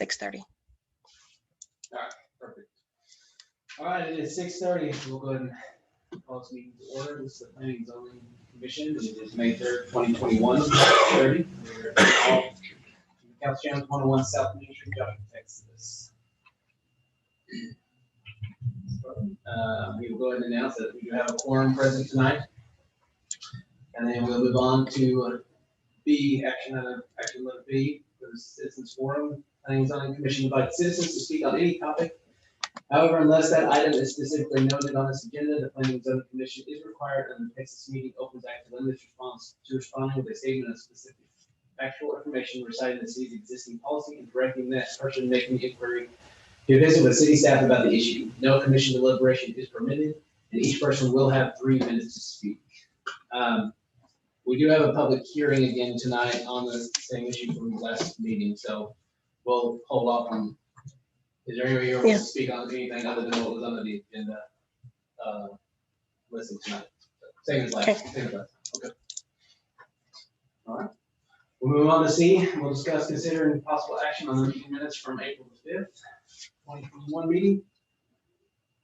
6:30. All right, perfect. All right, it is 6:30. We'll go ahead and call this meeting to order. This is the Planning and Zoning Commission. It is May 3rd, 2021, 6:30. We're all Council Chambers 101 South Main Street, Joshua, Texas. We will go ahead and announce that we do have a quorum present tonight. And then we'll move on to B, action letter B, for the Citizens Forum. Planning and Zoning Commission invites citizens to speak on any topic. However, unless that item is specifically noted on this agenda, the Planning and Zoning Commission is required under the Texas Meeting Opens Act to limit its response to responding with a statement of specific factual information reciting the city's existing policy and directing that person making the inquiry to visit with city staff about the issue. No commission deliberation is permitted, and each person will have 3 minutes to speak. We do have a public hearing again tonight on the same issue from the last meeting, so we'll hold off on. Is there anybody here who wants to speak on anything other than what was on the agenda? Listen tonight. Same as last. Okay. All right. We'll move on to C. We'll discuss considering possible action on the meeting minutes from April the 5th, 2021 meeting.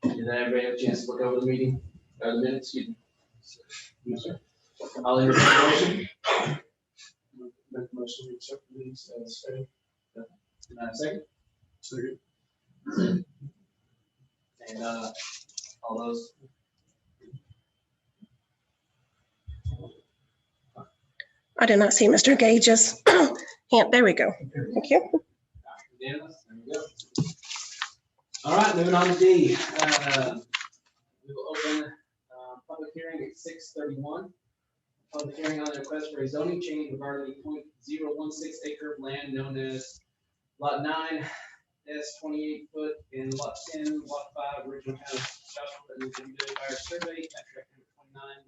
Did everybody have a chance to look over the meeting? The minutes, excuse me. Yes, sir. I'll entertain a motion. Make a motion to accept these as stated. Second. Second. And all those. I did not see Mr. Gage's hand. There we go. Thank you. Unanimous. There we go. All right, moving on to D. We will open public hearing at 6:31. Public hearing on the request for a zoning change regarding the .016 acre of land known as Lot 9, S 28 foot, and Lot 10, Lot 5, original town of Joshua, that has been done by our survey, tract number 29,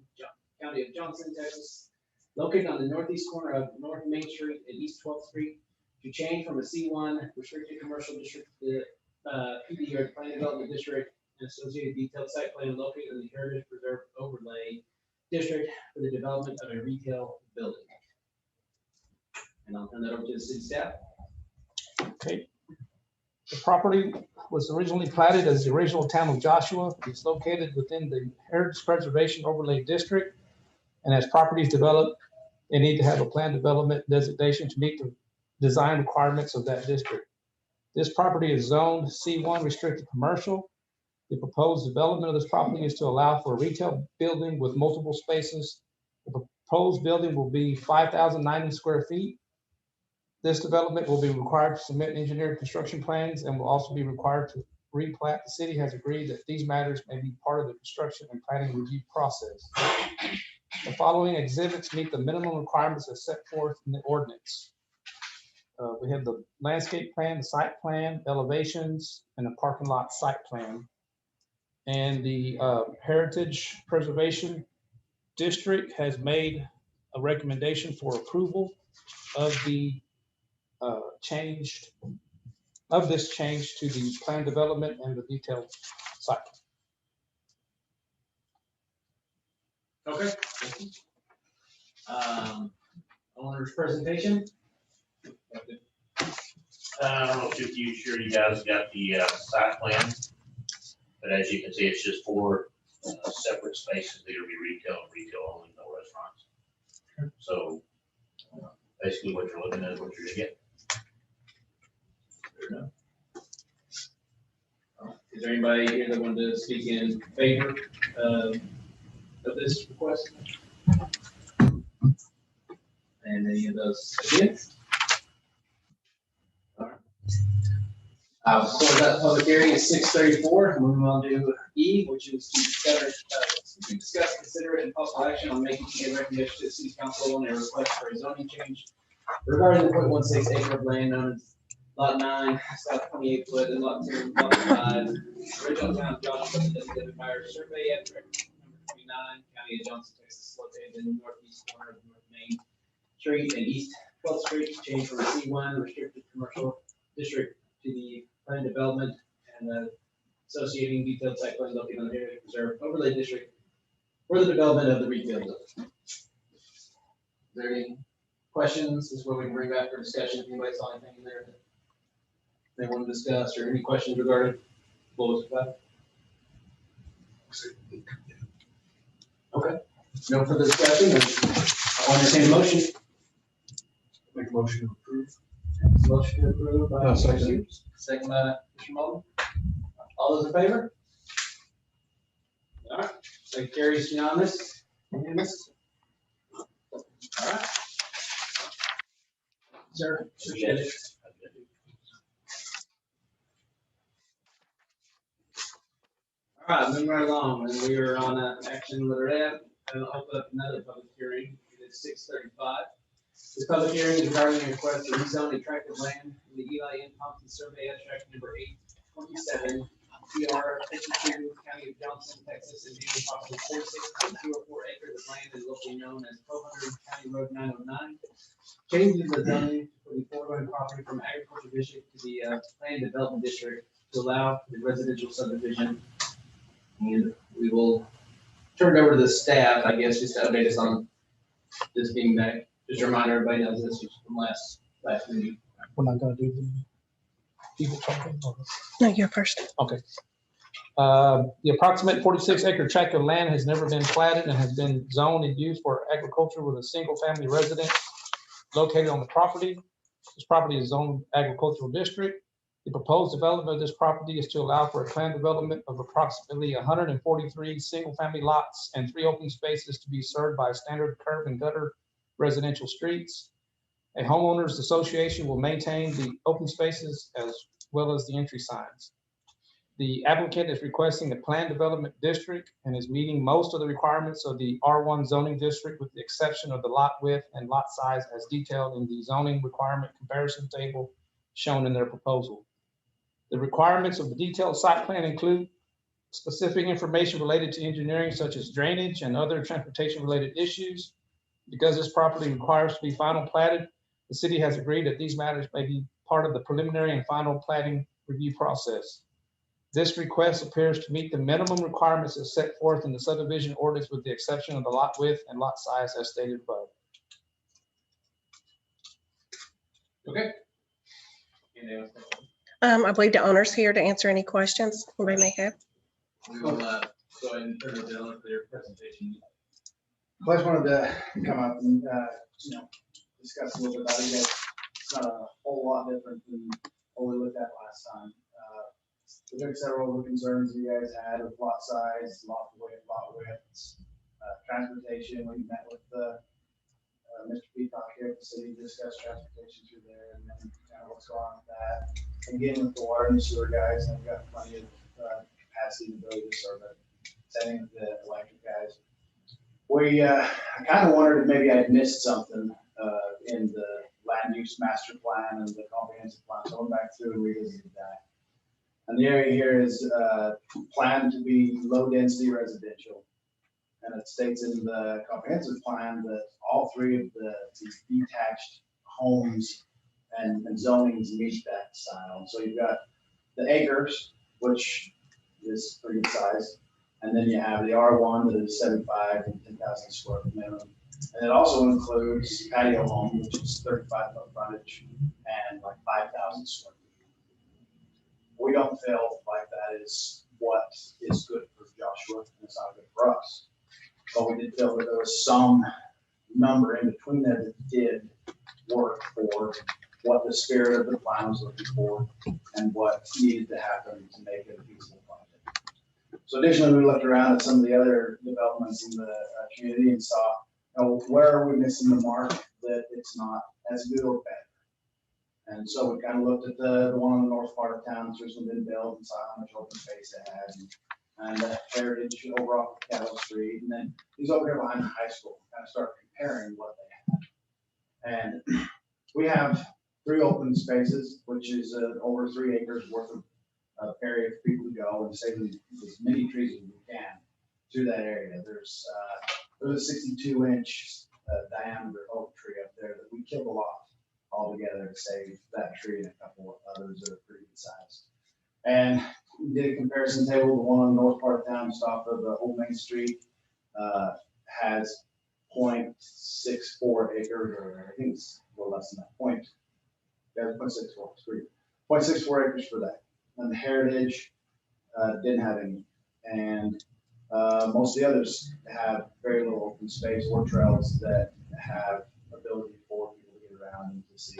County of Johnson, Texas, located on the northeast corner of North Main Street and East 12th Street, to change from a C1 restricted commercial district to the PD or Plan Development District and associated detailed site plan located in the Heritage Preserve Overlay District for the development of a retail building. And I'll turn that over to the city staff. Okay. The property was originally platted as the original town of Joshua. It's located within the Heritage Preservation Overlay District. And as properties develop, they need to have a plan development designation to meet the design requirements of that district. This property is zoned C1 restricted commercial. The proposed development of this property is to allow for a retail building with multiple spaces. The proposed building will be 5,090 square feet. This development will be required to submit engineered construction plans and will also be required to replat. The city has agreed that these matters may be part of the construction and planning review process. The following exhibits meet the minimum requirements as set forth in the ordinance. We have the landscape plan, the site plan, elevations, and the parking lot site plan. And the Heritage Preservation District has made a recommendation for approval of the this change to the plan development and the detailed site. Okay. Owner's presentation. I don't know if you guys got the site plan, but as you can see, it's just 4 separate spaces. They're gonna be retail and retail only, no restaurants. So basically what you're looking at is what you're gonna get. Is there anybody here that wanted to speak in favor of this request? And any of those against? All right. I'll close that public hearing at 6:34. Moving on to E, which is to discuss, consider, and possible action on making a recommendation to the city council on a request for a zoning change regarding the .16 acre of land known as Lot 9, South 28 foot, and Lot 10, Lot 5, original town of Joshua, designated by our survey at number 29, County of Johnson, Texas, located in the northeast corner of North Main Street and East 12th Street, to change from a C1 restricted commercial district to the plan development and the associating detailed site plan located on the Heritage Preserve Overlay District for the development of the retail building. Is there any questions? This is where we can bring back for discussion. If anybody saw anything in there that they want to discuss or any questions regarding what was about? Okay, no further discussion, I'll entertain a motion. Make a motion to approve. Motion to approve by No, second. Mr. Hughes, second by Mr. Mullen. All those in favor? All right, so carries unanimous. Unanimous. All right. Sir, appreciate it. All right, moving right along, and we are on action letter F, and I'll open up another public hearing. It is 6:35. This public hearing is regarding a request to rezone a tract of land in the Eli M. Thompson Survey Abstract Number 827, PR 52, County of Johnson, Texas, and being approximately 46.04 acres of land is locally known as 400 County Road 909. Changes the zoning for the foregoing property from agricultural district to the planned development district to allow for the residential subdivision. And we will turn it over to the staff, I guess, just to update us on this being back. Just a reminder, everybody knows this was from last meeting. We're not gonna do the people talking. No, you're first. Okay. The approximate 46 acre tract of land has never been platted and has been zoned and used for agriculture with a single family residence located on the property. This property is zoned agricultural district. The proposed development of this property is to allow for a planned development of approximately 143 single family lots and 3 open spaces to be served by standard curb and gutter residential streets. A homeowners association will maintain the open spaces as well as the entry signs. The applicant is requesting a planned development district and is meeting most of the requirements of the R1 zoning district with the exception of the lot width and lot size as detailed in the zoning requirement comparison table shown in their proposal. The requirements of the detailed site plan include specific information related to engineering such as drainage and other transportation related issues. Because this property requires to be final platted, the city has agreed that these matters may be part of the preliminary and final platting review process. This request appears to meet the minimum requirements as set forth in the subdivision ordinance with the exception of the lot width and lot size as stated above. Okay. Anything else? I believe the owner's here to answer any questions anybody may have. We will go ahead and turn it down for their presentation. I just wanted to come up and, discuss a little bit about it. It's not a whole lot different than what we looked at last time. We took several of the concerns you guys had with lot size, lot widths, transportation. We met with Mr. Peacock here at the city, discussed transportation through there and then kind of what's going on with that. Again, with the water and sewer guys, they've got plenty of capacity and ability to serve it. Same with the electric guys. I kind of wondered if maybe I'd missed something in the land use master plan and the comprehensive plan. So I went back through and revisited that. And the area here is planned to be low density residential. And it states in the comprehensive plan that all 3 of these detached homes and zonings meet that style. So you've got the acres, which is pretty good size. And then you have the R1 that is 75 and 10,000 square foot minimum. And it also includes patio home, which is 35 foot frontage and like 5,000 square feet. We don't feel like that is what is good for Joshua, and it's not good for us. But we did feel that there was some number in between there that did work for what the spirit of the plan was looking for and what needed to happen to make it a feasible project. So additionally, we looked around at some of the other developments in the community and saw, where are we missing the mark that it's not as good or better. And so we kind of looked at the one on the north part of town, which was been built, and saw how much open space it had, and Heritage over off of Cattle Street, and then these over here behind the high school, kind of start comparing what they have. And we have 3 open spaces, which is over 3 acres worth of area for people to go and save as many trees as we can through that area. There's a 62-inch diameter oak tree up there that we killed a lot altogether to save that tree and a couple of others that are pretty good size. And we did a comparison table. The one on the north part of town, just off of the Old Main Street, has 0.64 acres, or I think it's a little less than that. 0.64, 0.64 acres for that. And the Heritage didn't have any. And most of the others have very little open space or trails that have ability for people to get around and to see.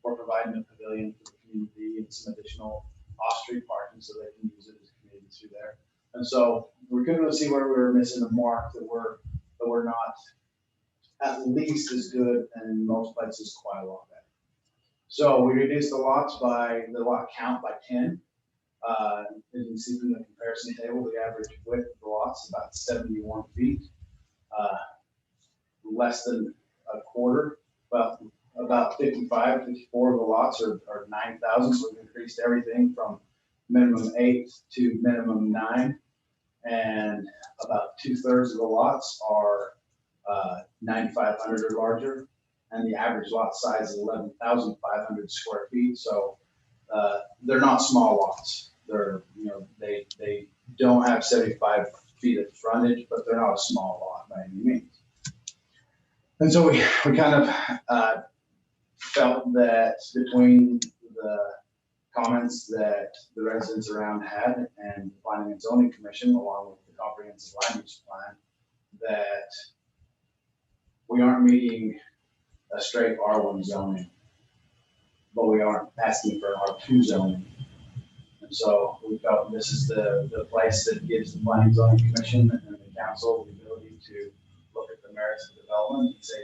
We're providing a pavilion for the community and some additional off-street parking so they can use it as a community through there. And so we're going to see where we were missing the mark, that we're not at least as good, and in most places quite a lot better. So we reduced the lot count by 10. As you can see from the comparison table, the average width of the lots is about 71 feet, less than a quarter, about 55, 54 of the lots are 9,000. So we've increased everything from minimum 8 to minimum 9. And about 2/3 of the lots are 9,500 or larger. And the average lot size is 11,500 square feet. So they're not small lots. They're, they don't have 75 feet of frontage, but they're not a small lot by any means. And so we kind of felt that between the comments that the residents around had and the Planning and Zoning Commission, along with the comprehensive land use plan, that we aren't meeting a straight R1 zoning, but we aren't asking for R2 zoning. And so we felt this is the place that gives the Planning and Zoning Commission and the council the ability to look at the merits of development and say,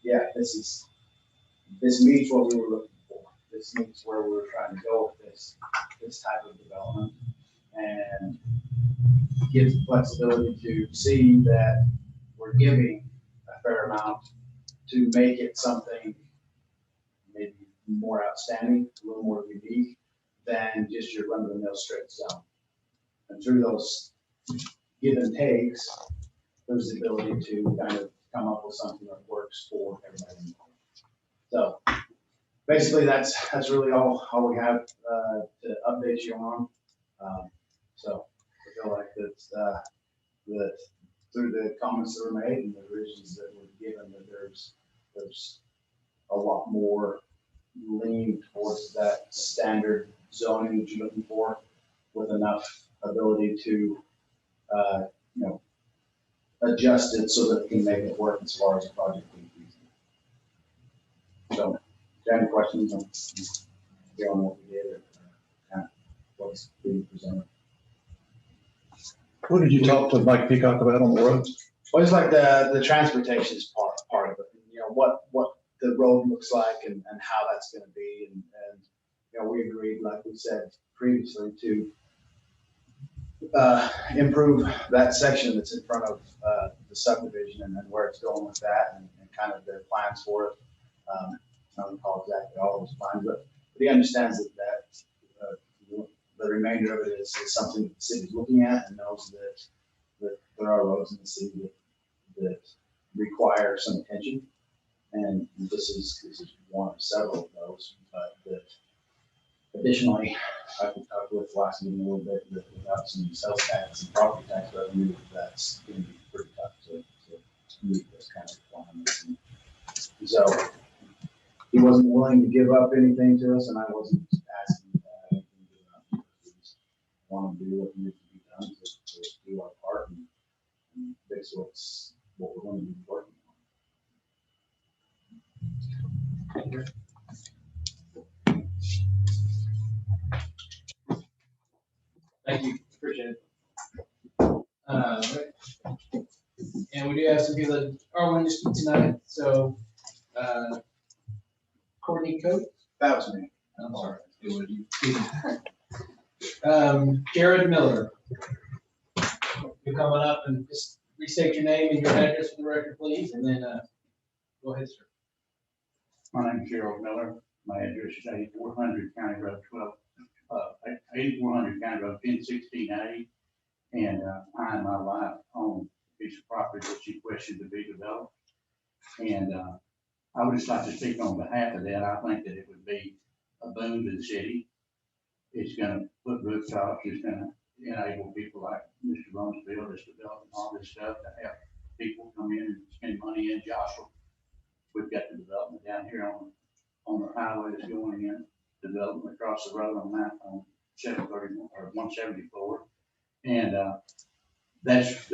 yeah, this meets what we were looking for. This meets where we were trying to go with this type of development, and gives the flexibility to see that we're giving a fair amount to make it something maybe more outstanding, a little more unique than just your run-of-the-mill straight zone. And through those give and takes, there's the ability to kind of come up with something that works for everybody involved. So basically, that's really all we have to update you on. So I feel like that through the comments that were made and the revisions that were given, that there's a lot more lean towards that standard zoning that you're looking for, with enough ability to adjust it so that it can make it work as far as the project being feasible. So, do you have any questions on what we did or kind of what's being presented? What did you talk to Mike Peacock about on the roads? Well, it's like the transportation is part of it. What the road looks like and how that's going to be, and we agreed, like we said previously, to improve that section that's in front of the subdivision, and then where it's going with that, and kind of their plans for it. I don't recall exactly all of his plans, but he understands that the remainder of it is something that the city's looking at, and knows that there are roads in the city that require some attention. And this is one of several of those, but that additionally, I could talk with last meeting a little bit, that without some sales tax and property tax revenue, that's going to be pretty tough to meet those kind of requirements. And so he wasn't willing to give up anything to us, and I wasn't asking anything to give up. We just want to do what needs to be done to do our part and fix what we're going to be working Thank you, appreciate it. And we do have some people that are wanting to speak tonight, so Courtney Coate. That was me. I'm sorry. It was you. Jared Miller. You're coming up and just restate your name and your address for the record, please, and then go ahead, sir. My name is Gerald Miller. My address is 8400 County Road 8400 County Road 1016A. And I and my wife own a piece of property that she questioned to be developed. And I would just like to speak on behalf of that. I think that it would be a boon to the city. It's going to put rooftops. It's going to enable people like Mr. Rumsfeld, this development, all this stuff, to have people come in and spend money in Joshua. We've got the development down here on the highway that's going in. development across the road on that, on 731 or 174. And, that's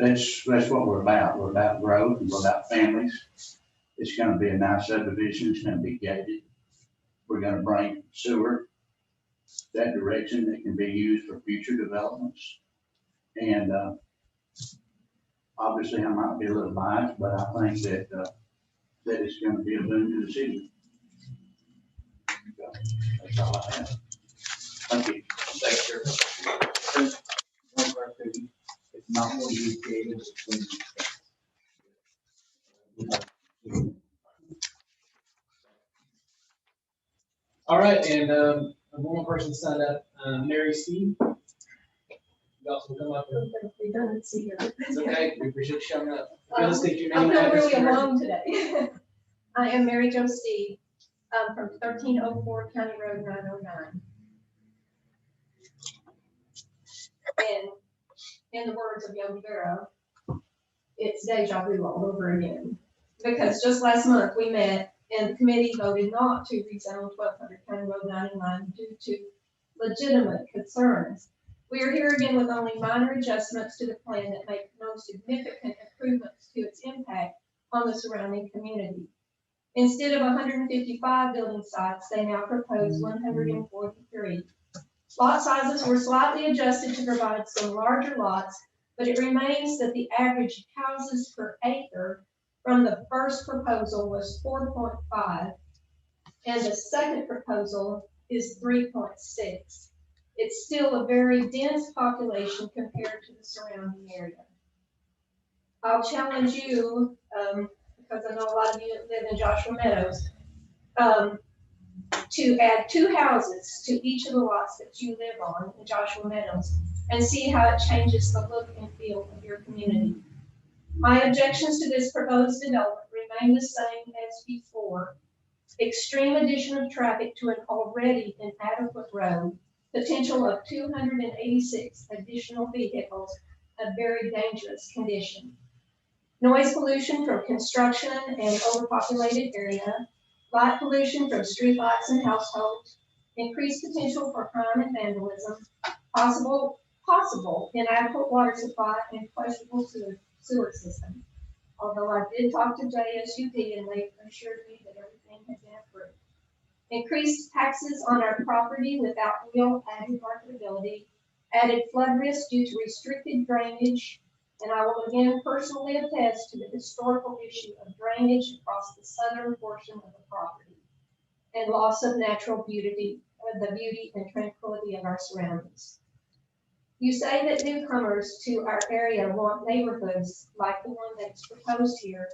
what we're about. We're about growth and we're about families. It's gonna be a nice subdivision. It's gonna be gated. We're gonna bring sewer that direction that can be used for future developments. And, obviously I might be a little biased, but I think that, that it's gonna be a boon to the city. So, that's all I have. Thank you. Thanks, sir. It's not going to be created. It's going to be- All right, and one more person signed up, Mary Steve. You also come up here. Redundancy here. It's okay, we appreciate you showing up. Okay, let's get your I name and feel address. really for the record. alone today. I am Mary Jo Steve, from 1304 County Road 909. And in the words of Yogi Berra, it's deja vu all over again. Because just last month we met and the committee voted not to rezone 1200 County Road 99 due to legitimate concerns. We are here again with only minor adjustments to the plan that make no significant improvements to its impact on the surrounding community. Instead of 155 building sites, they now propose 143. Lot sizes were slightly adjusted to provide some larger lots, but it remains that the average houses per acre from the first proposal was 4.5, and the second proposal is 3.6. It's still a very dense population compared to the surrounding area. I'll challenge you, because I know a lot of you live in Joshua Meadows, to add 2 houses to each of the lots that you live on in Joshua Meadows and see how it changes the look and feel of your community. My objections to this proposed development remain the same as before. Extreme addition of traffic to an already inadequate road, potential of 286 additional vehicles, a very dangerous condition. Noise pollution from construction and overpopulated area, light pollution from streetlights and households, increased potential for crime and vandalism, possible inadequate water supply, and questionable sewer system. Although I did talk to JSUD and they assured me that everything had been approved. Increased taxes on our property without real added marketability, added flood risk due to restricted drainage, and I will again personally attest to the historical issue of drainage across the southern portion of the property, and loss of natural beauty, the beauty and tranquility of our surroundings. You say that newcomers to our area want neighborhoods like the one that's proposed here,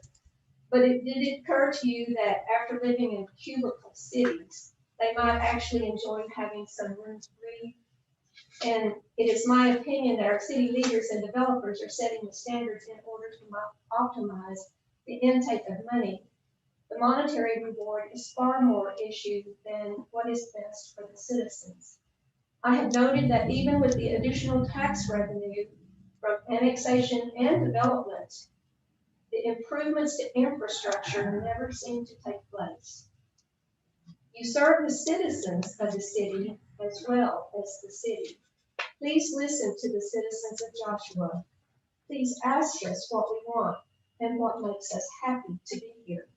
but did it occur to you that after living in cubicle cities, they might actually enjoy having some room to breathe? And it is my opinion that our city leaders and developers are setting the standards in order to optimize the intake of money. The monetary reward is far more issue than what is best for the citizens. I have noted that even with the additional tax revenue from annexation and development, the improvements to infrastructure never seem to take place. You serve the citizens of the city as well as the city. Please listen to the citizens of Joshua. Please ask us what we want and what makes us happy to be here.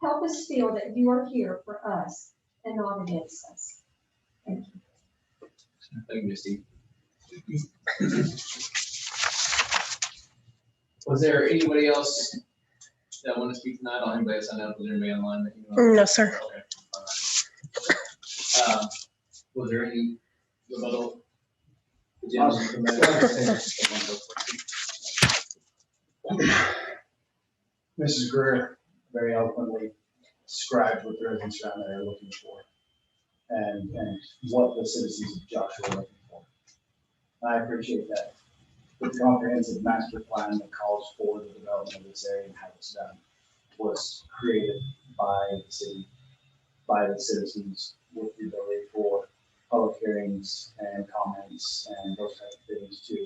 Help us feel that you are here for us and not against us. Thank you. Thank you, Misty. Was there anybody else that want to speak tonight? I don't have anybody else I know. Was there anybody online that you know? No, sir. Okay. All right. Was there any rebuttal? Mrs. Greer very eloquently described what the residents around there are looking for and what the citizens of Joshua are looking for. I appreciate that. The comprehensive master plan that calls for the development of this area and how it's done was created by the city, by the citizens, with the ability for public hearings and comments and those types of things to,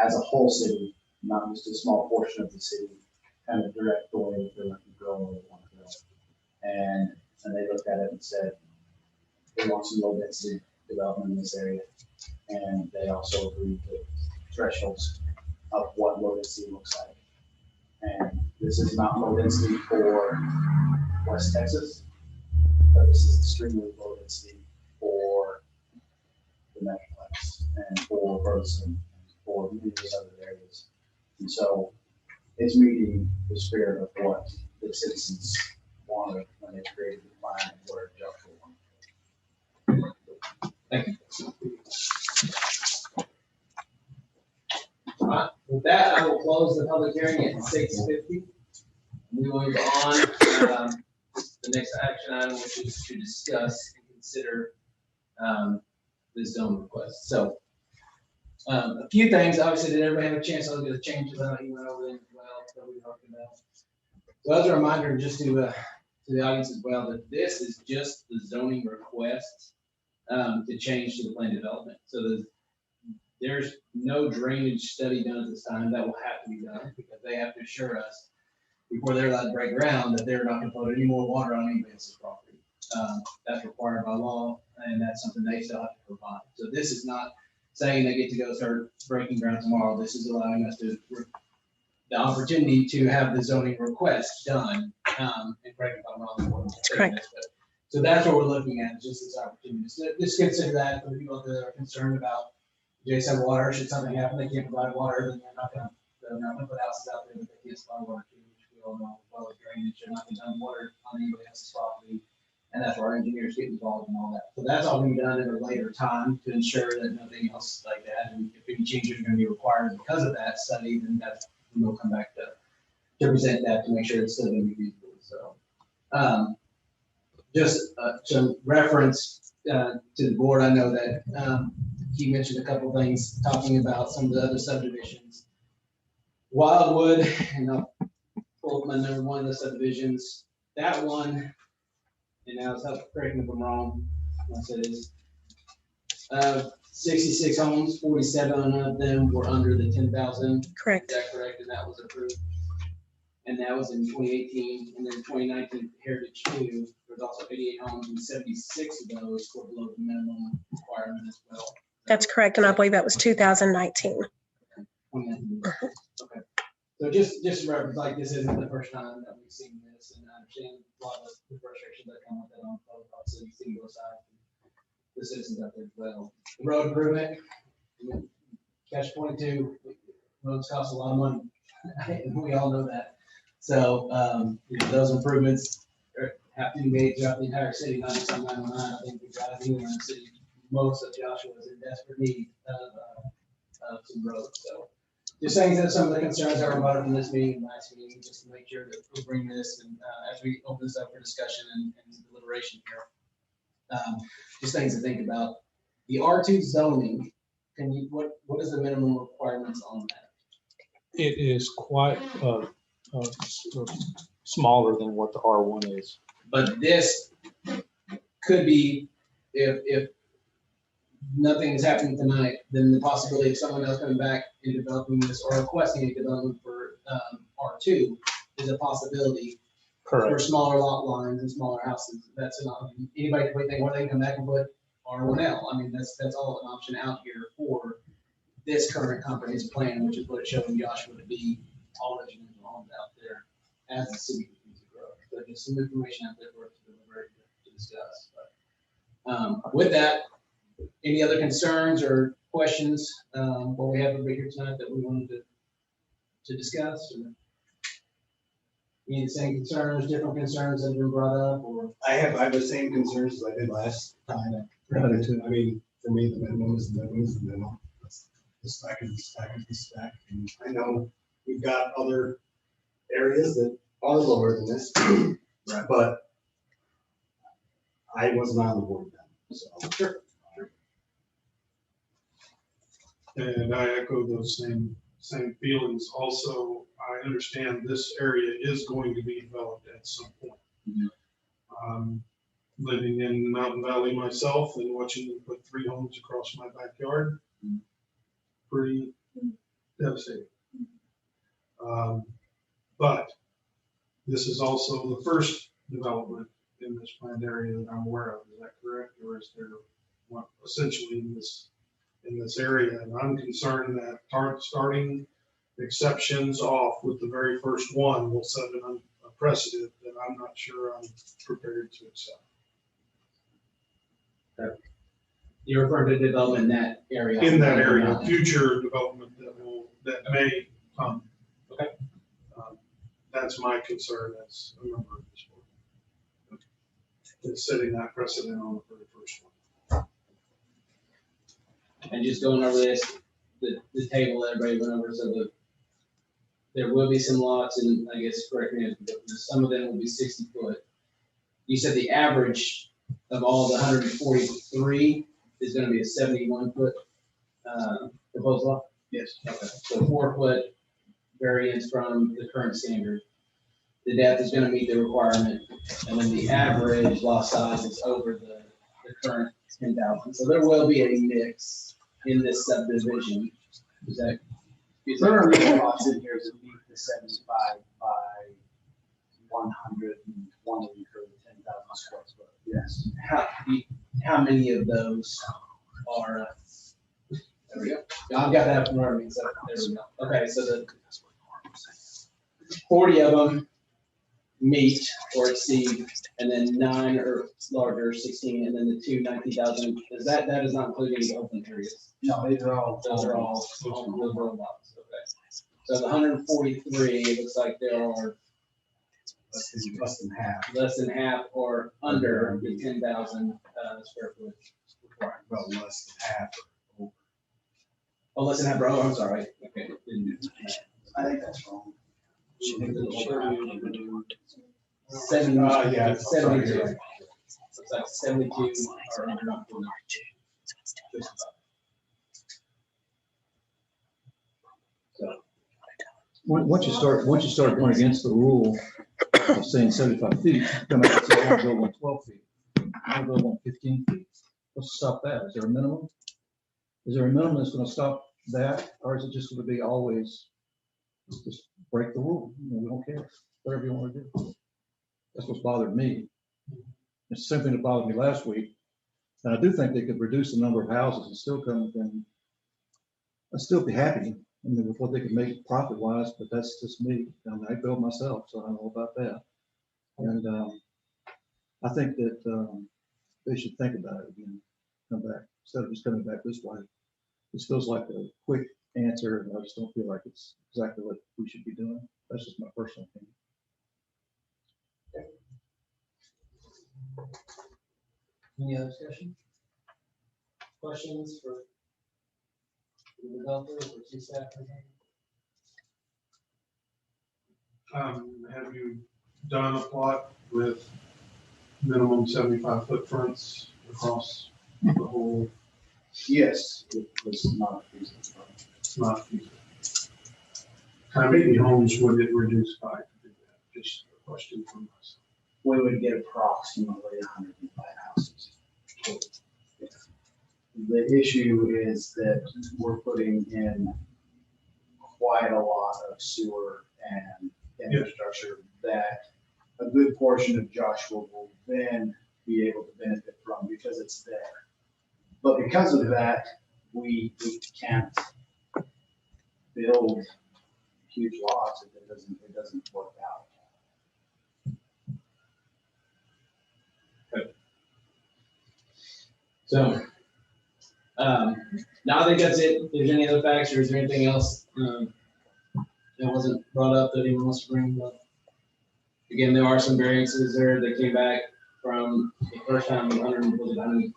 as a whole city, not just a small portion of the city, kind of direct the way that they're looking to grow and they want to grow. And they looked at it and said, they want some low density development in this area. And they also agreed to thresholds of what low density looks like. And this is not low density for West Texas, but this is extremely low density for the Metroplex and for Ferguson, and for many other areas. And so it's meeting the spirit of what the citizens wanted when they created the plan and where Joshua wanted. Thank you. All right, with that, I will close the public hearing at 6:50. We will move on. The next action item, which is to discuss and consider the zone request. So a few things, obviously, did everybody have a chance to look at the changes? I know you went over them as well, that we talked about. So as a reminder, just to the audience as well, that this is just the zoning request to change to the plan development. So there's no drainage study done at this time. That will have to be done because they have to assure us before they're allowed to break ground that they're not going to put any more water on anybody else's property. That's required by law, and that's something they still have to provide. So this is not saying they get to go start breaking ground tomorrow. This is allowing us to the opportunity to have the zoning request done. And correct if I'm wrong. Correct. So that's what we're looking at, is just this opportunity. So just consider that for the people that are concerned about Jason water. Should something happen, they can't provide water, then they're not gonna put houses out there that they can't supply water to, which we all know, as well as drainage. They're not gonna dump water on anybody else's property. And that's where our engineers get involved in all that. So that's all gonna be done at a later time to ensure that nothing else like that. And if any changes are gonna be required because of that study, then that's, we'll come back to present that to make sure it's still gonna be feasible. So, just some reference to the board. I know that he mentioned a couple things talking about some of the other subdivisions. Wildwood, and I'll pull up my number one of the subdivisions. That one, and now it's up, correct me if I'm wrong, I said is 66 homes, 47 of them were under the 10,000. Correct. Is that correct? And that was approved. And that was in 2018, and then 2019 Heritage 2, there's also 88 homes, and 76 of those were below the minimum requirement as well. That's correct. And I believe that was 2019. 2019. Okay. So just reference, like, this isn't the first time that we've seen this, and I understand a lot of the frustrations that come with that on obviously you've seen both sides, the citizens out there as well. The road improvement, catch 22, roads cost a lot of money. We all know that. So, those improvements have to be made throughout the entire city, not just on 909. I think we've got to be in the city. Most of Joshua is in desperate need of some roads. So, just saying that some of the concerns that were brought up in this meeting, last meeting, just to make sure that we bring this and as we open this up for discussion and deliberation here, just things to think about. The R2 zoning, what is the minimum requirements on that? It is quite smaller than what the R1 is. But this could be, if nothing is happening tonight, then the possibility of someone else coming back and developing this or requesting a development for R2 is a possibility for Correct. smaller lot lines and smaller houses. That's an option. Anybody can think, well, they can come back and put R1L. I mean, that's all an option out here for this current comprehensive plan, which is what it's showing Joshua to be all residential homes out there as the city continues to grow. So just some information out there for us to deliberate, to discuss. But with that, any other concerns or questions what we have over here tonight that we wanted to discuss? Or any of the same concerns, different concerns that have been brought up, or? I have the same concerns as I did last time. I mean, for me, the minimum is the minimum is the minimum. The spec is the spec is the spec. And I know we've got other areas that are lower than this, but I wasn't on the board then, so. Sure. And I echo those same feelings. Also, I understand this area is going to be developed at some point. Mm-hmm. Living in Mountain Valley myself and watching them put 3 homes across my backyard, pretty devastating. But this is also the first development in this planned area that I'm aware of. Is that correct? Or is there well, essentially in this area. And I'm concerned that starting exceptions off with the very first one will set a precedent that I'm not sure I'm prepared to accept. You're referring to development in that area. In that area, future development that may come. Okay. That's my concern as a member of this board. It's setting that precedent on the very first one. And just going over this, the table that everybody went over, so there will be some lots, and I guess correct me, but some of them will be 60 foot. You said the average of all the 143 is gonna be a 71 foot, proposed lot? Yes. Okay, so 4 foot variance from the current standard. The depth is gonna meet the requirement, and then the average lot size is over the current 10,000. So there will be a mix in this subdivision. There are many lots in here that meet the 75 by 120 for the 10,000 square foot. Yes. How many of those are, there we go. Yeah, I've got that up and running, so there we go. Okay, so the 40 of them meet or exceed, and then 9 or larger, 16, and then the 2, 19,000. That is not including the open areas. No, those are all. Those are all lots. Okay. So the 143, it looks like there are Less than half. less than half or under the 10,000 square foot requirement. Well, less than half. Oh, less than half, oh, I'm sorry. Okay. I think that's wrong. 70, Yeah. 72. Looks like 72 are under. So, Once you start going against the rule of saying 75 feet, come out and say, I want to build on 12 feet. I want to build on 15 feet. Let's stop that. Is there a minimum? Is there a minimum that's going to stop that? Or is it just going to be always just break the rule? You know, we don't care. Whatever you want to do. That's what's bothered me. It's the same thing that bothered me last week. And I do think they could reduce the number of houses and still come within, I'd still be happy. I mean, with what they can make profit wise, but that's just me. I mean, I build myself, so I don't know about that. And I think that they should think about it again, come back, instead of just coming back this way. This feels like a quick answer, and I just don't feel like it's exactly what we should be doing. That's just my personal opinion. any other discussion? Questions for the developers or two staff? Have you done a plot with minimum 75-foot fronts across the whole? Yes, it was not feasible. It's not feasible. How many homes would it reduce by to do that? Just a question from us. We would get approximately 105 houses. The issue is that we're putting in quite a lot of sewer and infrastructure that a good portion of Joshua will then be able to benefit from because it's there. But because of that, we can't build huge lots if it doesn't work out. So, now I think that's it. If there's any other facts or is there anything else that wasn't brought up that anyone wants to bring up? Again, there are some variances there that came back from the first time, 153.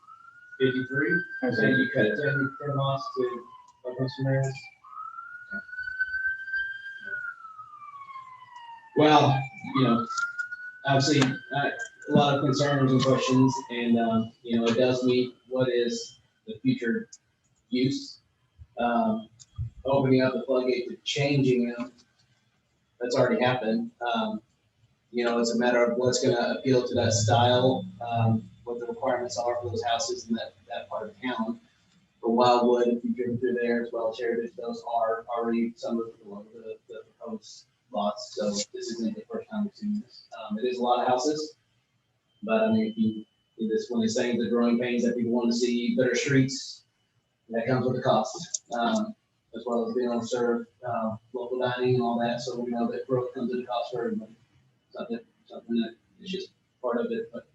So you cut 10 lots to open some areas. Well, you know, obviously, a lot of concerns and questions, and, you know, it does meet what is the future use. Opening up the floodgate to changing them, that's already happened. You know, it's a matter of what's gonna appeal to that style, what the requirements are for those houses in that part of town. For Wildwood, if you've driven through there, as well as Heritage, those are already some of the proposed lots, so this isn't the first time we've seen this. It is a lot of houses, but I mean, This, when they're saying the growing pains that people want to see better streets, that comes with a cost, as well as being able to serve, local dining and all that, so we know that growth comes at a cost for everybody. Something that is just part of it, but,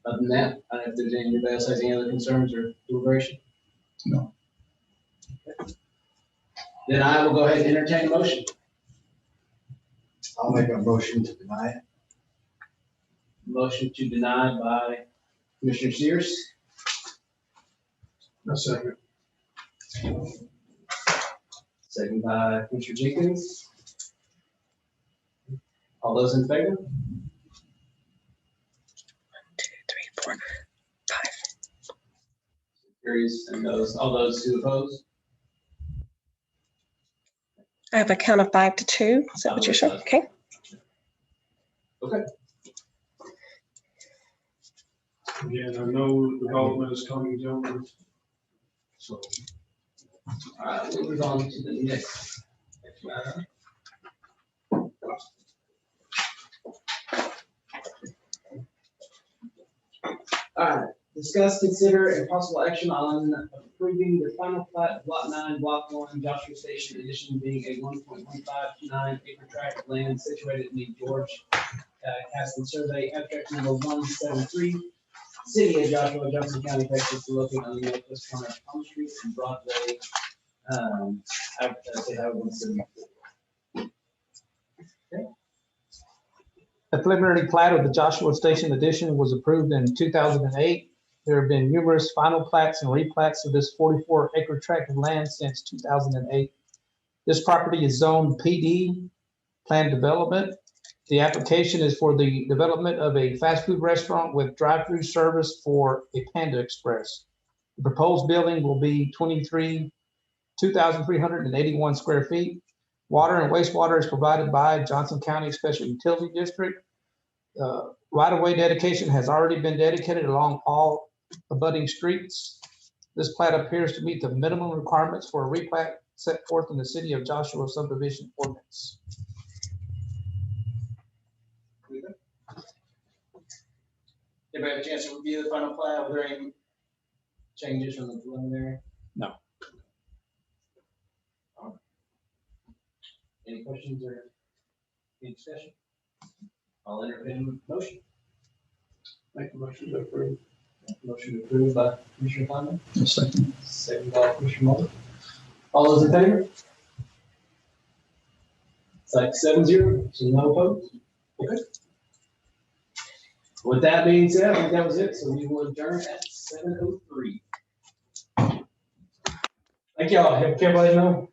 other than that, I don't know if there's anybody else has any other concerns or deliberation? No. Then I will go ahead and entertain a motion. I'll make a motion to deny it. Motion to deny by Commissioner Sears, A second. second by Commissioner Jenkins. All those in favor? 1, 2, 3, 4, 5. Carries, and all those who oppose? I have a count of 5 to 2. Is that what you're showing? Okay. Okay. Again, I know development is coming, gentlemen. So All right, we'll move on to the next matter. All right, discuss, consider, and possible action on approving the final plat of Lot 9, Block 1, Joshua Station Edition, being a 1.1529 acre tract of land situated in the George Caston Survey, abstract number 173, City of Joshua, Johnson County, Texas, located on the northwest corner of Palm Street and Broadway. I say how we city. The preliminary plat of the Joshua Station Edition was approved in 2008. There have been numerous final plats and replats of this 44-acre tract of land since 2008. This property is zoned PD, planned development. The application is for the development of a fast food restaurant with drive-through service for a Panda Express. The proposed building will be 2,381 square feet. Water and wastewater is provided by Johnson County Special Utility District. Right-of-way dedication has already been dedicated along all abutting streets. This plat appears to meet the minimum requirements for a replat set forth in the City of Joshua subdivision ordinance. Anybody have a chance to review the final plat? Were there any changes from the preliminary? No. Any questions or any discussion? I'll entertain a motion. make a motion to approve. Motion approved by Commissioner Conlon, A second. second by Commissioner Mulder. All those in favor? It's like 7-0, so no opposed. Okay. With that being said, I think that was it, so we will adjourn at 7:03. Thank y'all. Have everybody know.